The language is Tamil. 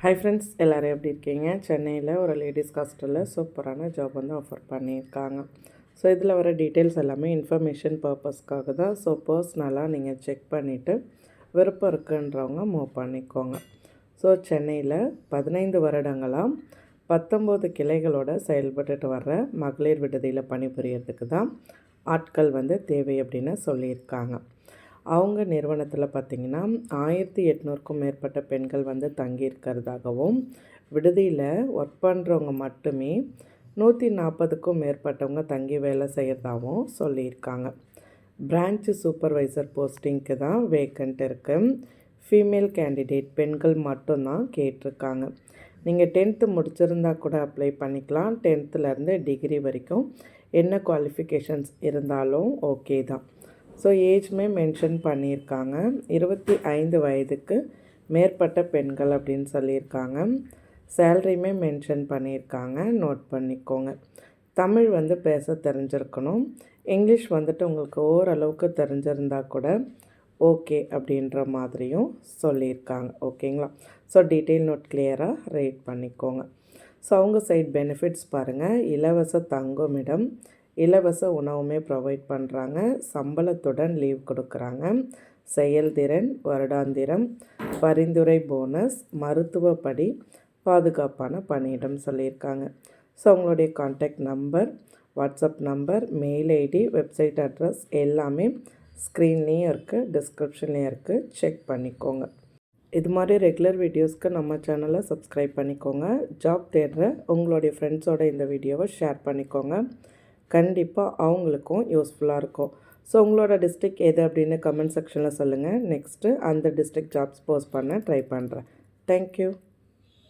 ஹாய் ஃப்ரெண்ட்ஸ், எல்லோரும் எப்படி இருக்கீங்க? சென்னையில் ஒரு லேடிஸ் ஹாஸ்டலில் சூப்பரான ஜாப் வந்து ஆஃபர் பண்ணியிருக்காங்க. ஸோ இதில் வர டீட்டெயில்ஸ் எல்லாமே இன்ஃபர்மேஷன் பர்பஸ்க்காக தான். ஸோ பர்ஸ்னலாக நீங்கள் செக் பண்ணிவிட்டு விருப்பம் இருக்குன்றவங்க மூவ் பண்ணிக்கோங்க. ஸோ சென்னையில் 15 வருடங்களாக 19 கிளைகளோட செயல்பட்டுட்டு வர்ற மகளிர் விடுதியில் பணிபுரியறதுக்கு தான் ஆட்கள் வந்து தேவை அப்படின்னு சொல்லியிருக்காங்க. அவங்க நிறுவனத்தில் பார்த்திங்கன்னா 1800க்கும் மேற்பட்ட பெண்கள் வந்து தங்கியிருக்கிறதாகவும், விடுதியில் ஒர்க் பண்ணுறவங்க மட்டுமே 140க்கும் மேற்பட்டவங்க தங்கி வேலை செய்கிறதாகவும் சொல்லியிருக்காங்க. பிரான்ச்சு சூப்பர்வைசர் போஸ்டிங்க்கு தான் வேக்கண்ட் இருக்குது. ஃபீமேல் கேண்டிடேட் பெண்கள் மட்டும்தான் கேட்டிருக்காங்க. நீங்கள் 10th முடிச்சிருந்தா கூட அப்ளை பண்ணிக்கலாம். 10th டிகிரி வரைக்கும் என்ன குவாலிஃபிகேஷன்ஸ் இருந்தாலும் ஓகே தான். ஸோ ஏஜ்மே மென்ஷன் பண்ணியிருக்காங்க. 25 வயதுக்கு மேற்பட்ட பெண்கள் அப்படின்னு சொல்லியிருக்காங்க. சேலரியுமே மென்ஷன் பண்ணியிருக்காங்க, நோட் பண்ணிக்கோங்க. தமிழ் வந்து பேச தெரிஞ்சிருக்கணும். இங்கிலீஷ் வந்துட்டு உங்களுக்கு ஓரளவுக்கு தெரிஞ்சிருந்தால் கூட ஓகே அப்படின்ற மாதிரியும் சொல்லியிருக்காங்க. ஓகேங்களா? ஸோ டீட்டெயில் நோட் கிளியராக ரீட் பண்ணிக்கோங்க. ஸோ அவங்க சைட் பெனிஃபிட்ஸ் பாருங்கள். இலவச தங்குமிடம், இலவச உணவுமே ப்ரொவைட் பண்ணுறாங்க. சம்பளத்துடன் லீவ் கொடுக்குறாங்க. செயல்திறன், வருடாந்திரம், பரிந்துரை போனஸ், மருத்துவப்படி, பாதுகாப்பான பணியிடம் சொல்லியிருக்காங்க. ஸோ அவங்களுடைய contact number, WhatsApp number, mail ID, website address எல்லாமே ஸ்க்ரீன்லேயும் இருக்குது, டிஸ்கிரிப்ஷன்லேயும் இருக்குது. செக் பண்ணிக்கோங்க. இது மாதிரி ரெகுலர் வீடியோஸ்க்கு நம்ம சேனலை சப்ஸ்கிரைப் பண்ணிக்கோங்க. ஜாப் தேடுற உங்களுடைய ஃப்ரெண்ட்ஸோட இந்த வீடியோவை ஷேர் பண்ணிக்கோங்க. கண்டிப்பாக அவங்களுக்கும் யூஸ்ஃபுல்லாக இருக்கும். ஸோ உங்களோட டிஸ்ட்ரிக்ட் எது அப்படின்னு கமெண்ட் செக்ஷனில் சொல்லுங்கள். நெக்ஸ்ட்டு அந்த டிஸ்ட்ரிக்ட் ஜாப்ஸ் போஸ்ட் பண்ண ட்ரை பண்ணுறேன். தேங்க்யூ.